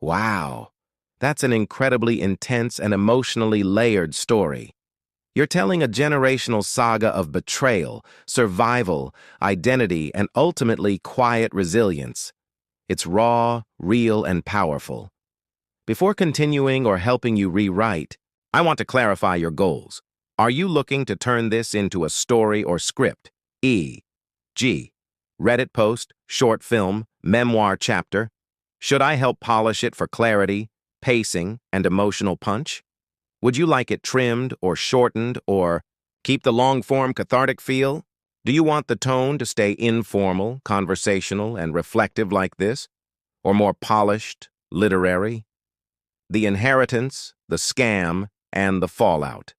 Wow, that's an incredibly intense and emotionally layered story. You're telling a generational saga of betrayal, survival, identity, and ultimately quiet resilience. It's raw, real, and powerful. Before continuing or helping you rewrite, I want to clarify your goals. Are you looking to turn this into a story or script? E.g. Reddit post, short film, memoir chapter? Should I help polish it for clarity, pacing, and emotional punch? Would you like it trimmed or shortened or keep the long-form cathartic feel? Do you want the tone to stay informal, conversational, and reflective like this? Or more polished, literary? The inheritance, the scam, and the fallout.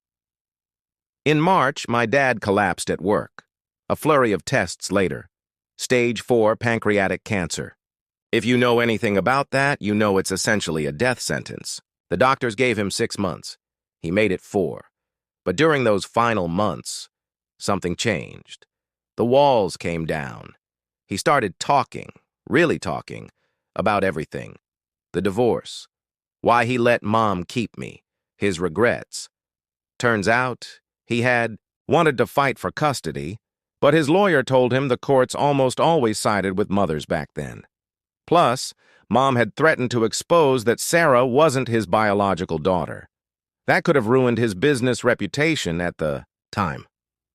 In March, my dad collapsed at work. A flurry of tests later. Stage 4 pancreatic cancer. If you know anything about that, you know it's essentially a death sentence. The doctors gave him 6 months. He made it 4. But during those final months, something changed. The walls came down. He started talking, really talking, about everything. The divorce. Why he let Mom keep me. His regrets. Turns out, he had wanted to fight for custody, but his lawyer told him the courts almost always sided with mothers back then. Plus, Mom had threatened to expose that Sarah wasn't his biological daughter. That could have ruined his business reputation at the time.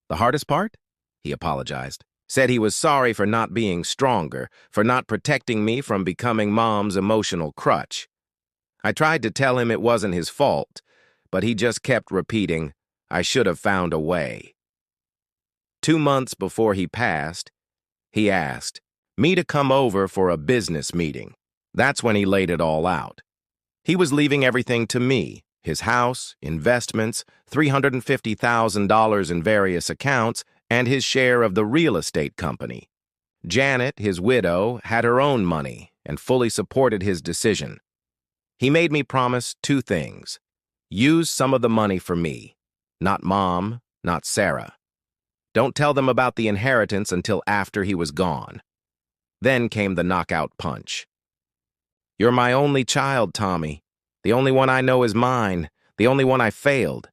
The hardest part? He apologized. Said he was sorry for not being stronger, for not protecting me from becoming Mom's emotional crutch. I tried to tell him it wasn't his fault, but he just kept repeating, I should have found a way. 2 months before he passed, he asked me to come over for a business meeting. That's when he laid it all out. He was leaving everything to me, his house, investments, $350,000 in various accounts, and his share of the real estate company. Janet, his widow, had her own money and fully supported his decision. He made me promise 2 things. Use some of the money for me. Not Mom, not Sarah. Don't tell them about the inheritance until after he was gone. Then came the knockout punch. You're my only child, Tommy. The only one I know is mine. The only one I failed.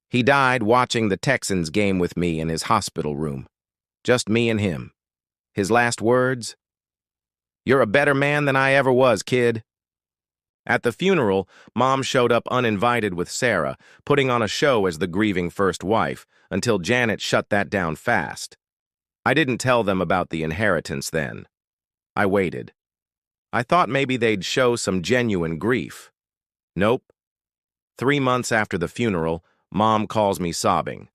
He died watching the Texans game with me in his hospital room. Just me and him. His last words? You're a better man than I ever was, kid. At the funeral, Mom showed up uninvited with Sarah, putting on a show as the grieving first wife, until Janet shut that down fast. I didn't tell them about the inheritance then. I waited. I thought maybe they'd show some genuine grief. Nope. 3 months after the funeral, Mom calls me sobbing.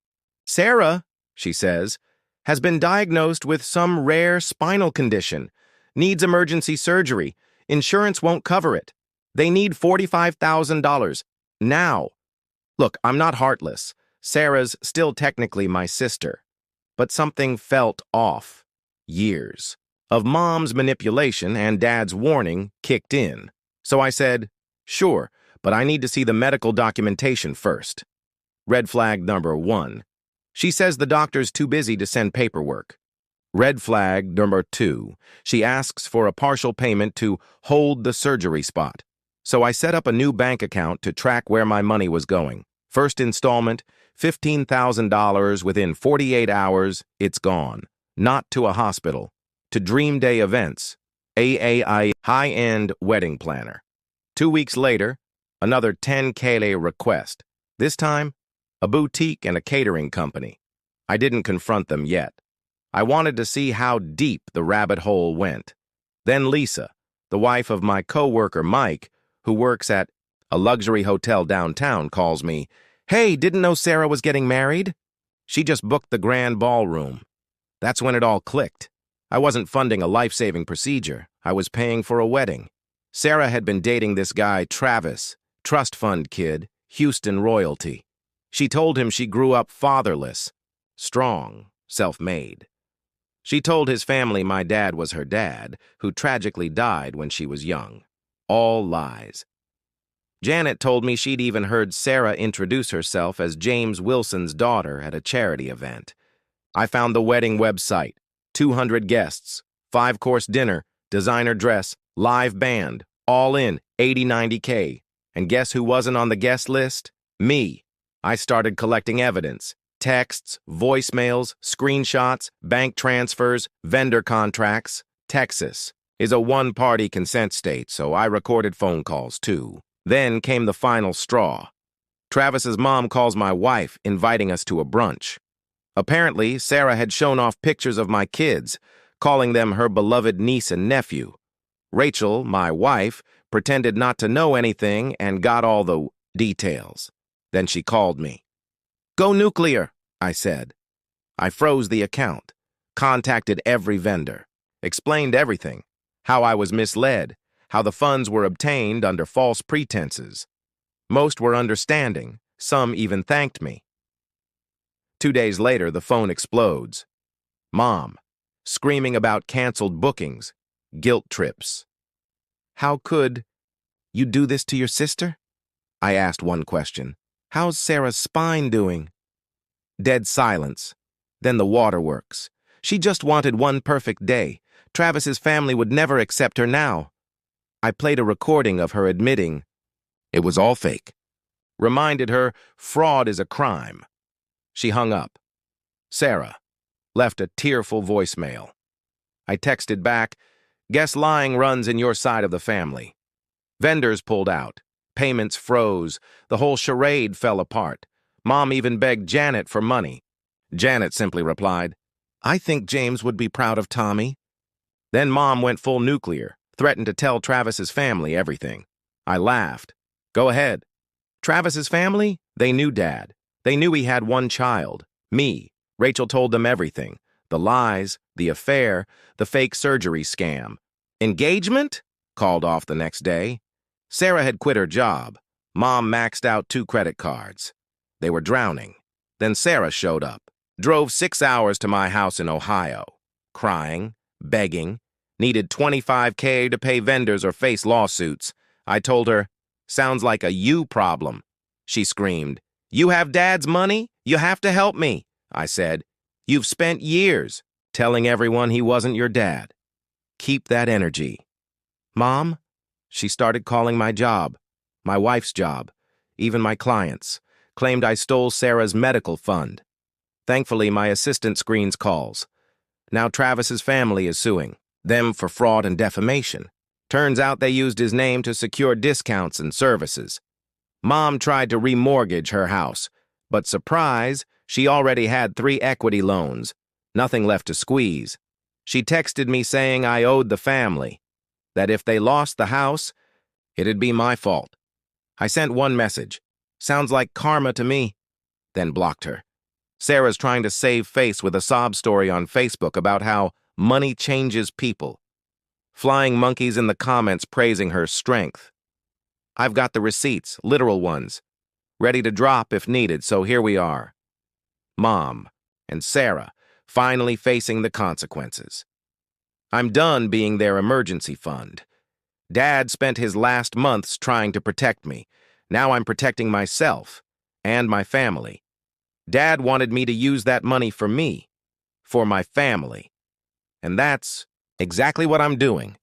Sarah, she says, has been diagnosed with some rare spinal condition. Needs emergency surgery. Insurance won't cover it. They need $45,000. Now. Look, I'm not heartless. Sarah's still technically my sister. But something felt off. Years of Mom's manipulation and Dad's warning kicked in. So I said, sure, but I need to see the medical documentation first. Red flag number 1. She says the doctor's too busy to send paperwork. Red flag number 2. She asks for a partial payment to hold the surgery spot. So I set up a new bank account to track where my money was going. First installment, $15,000 within 48 hours, it's gone. Not to a hospital. To Dream Day Events, AAI high-end wedding planner. 2 weeks later, another 10K request. This time, a boutique and a catering company. I didn't confront them yet. I wanted to see how deep the rabbit hole went. Then Lisa, the wife of my coworker Mike, who works at a luxury hotel downtown, calls me, Hey, didn't know Sarah was getting married? She just booked the grand ballroom. That's when it all clicked. I wasn't funding a life-saving procedure. I was paying for a wedding. Sarah had been dating this guy, Travis, trust fund kid, Houston royalty. She told him she grew up fatherless, strong, self-made. She told his family my dad was her dad, who tragically died when she was young. All lies. Janet told me she'd even heard Sarah introduce herself as James Wilson's daughter at a charity event. I found the wedding website, 200 guests, 5-course dinner, designer dress, live band, All in, 80-90K. And guess who wasn't on the guest list? Me. I started collecting evidence. Texts, voicemails, screenshots, bank transfers, vendor contracts. Texas is a one-party consent state, so I recorded phone calls too. Then came the final straw. Travis's mom calls my wife, inviting us to a brunch. Apparently, Sarah had shown off pictures of my kids, calling them her beloved niece and nephew. Rachel, my wife, pretended not to know anything and got all the details. Then she called me. "Go nuclear," I said. I froze the account, contacted every vendor, explained everything, how I was misled, how the funds were obtained under false pretenses. Most were understanding, some even thanked me. 2 days later, the phone explodes. Mom, screaming about canceled bookings, guilt trips. "How could you do this to your sister?" I asked one question. "How's Sarah's spine doing?" Dead silence. Then the waterworks. She just wanted one perfect day. Travis's family would never accept her now. I played a recording of her admitting it was all fake. Reminded her fraud is a crime. She hung up. Sarah left a tearful voicemail. I texted back, "Guess lying runs in your side of the family." Vendors pulled out. Payments froze. The whole charade fell apart. Mom even begged Janet for money. Janet simply replied, "I think James would be proud of Tommy." Then Mom went full nuclear, threatened to tell Travis's family everything. I laughed. "Go ahead." Travis's family? They knew Dad. They knew he had one child, me. Rachel told them everything. The lies, the affair, the fake surgery scam. Engagement? Called off the next day. Sarah had quit her job. Mom maxed out 2 credit cards. They were drowning. Then Sarah showed up. Drove 6 hours to my house in Ohio. Crying, begging, needed $25K to pay vendors or face lawsuits. I told her, "Sounds like a you problem." She screamed, "You have Dad's money? You have to help me." I said, "You've spent years telling everyone he wasn't your dad. Keep that energy." Mom? She started calling my job, my wife's job, even my clients. Claimed I stole Sarah's medical fund. Thankfully, my assistant screens calls. Now Travis's family is suing them for fraud and defamation. Turns out they used his name to secure discounts and services. Mom tried to remortgage her house, but surprise, she already had 3 equity loans. Nothing left to squeeze. She texted me saying I owed the family, that if they lost the house, it'd be my fault. I sent one message. "Sounds like karma to me," then blocked her. Sarah's trying to save face with a sob story on Facebook about how money changes people. Flying monkeys in the comments praising her strength. I've got the receipts, literal ones, ready to drop if needed, so here we are. Mom and Sarah finally facing the consequences. I'm done being their emergency fund. Dad spent his last months trying to protect me. Now I'm protecting myself and my family. Dad wanted me to use that money for me, for my family. And that's exactly what I'm doing.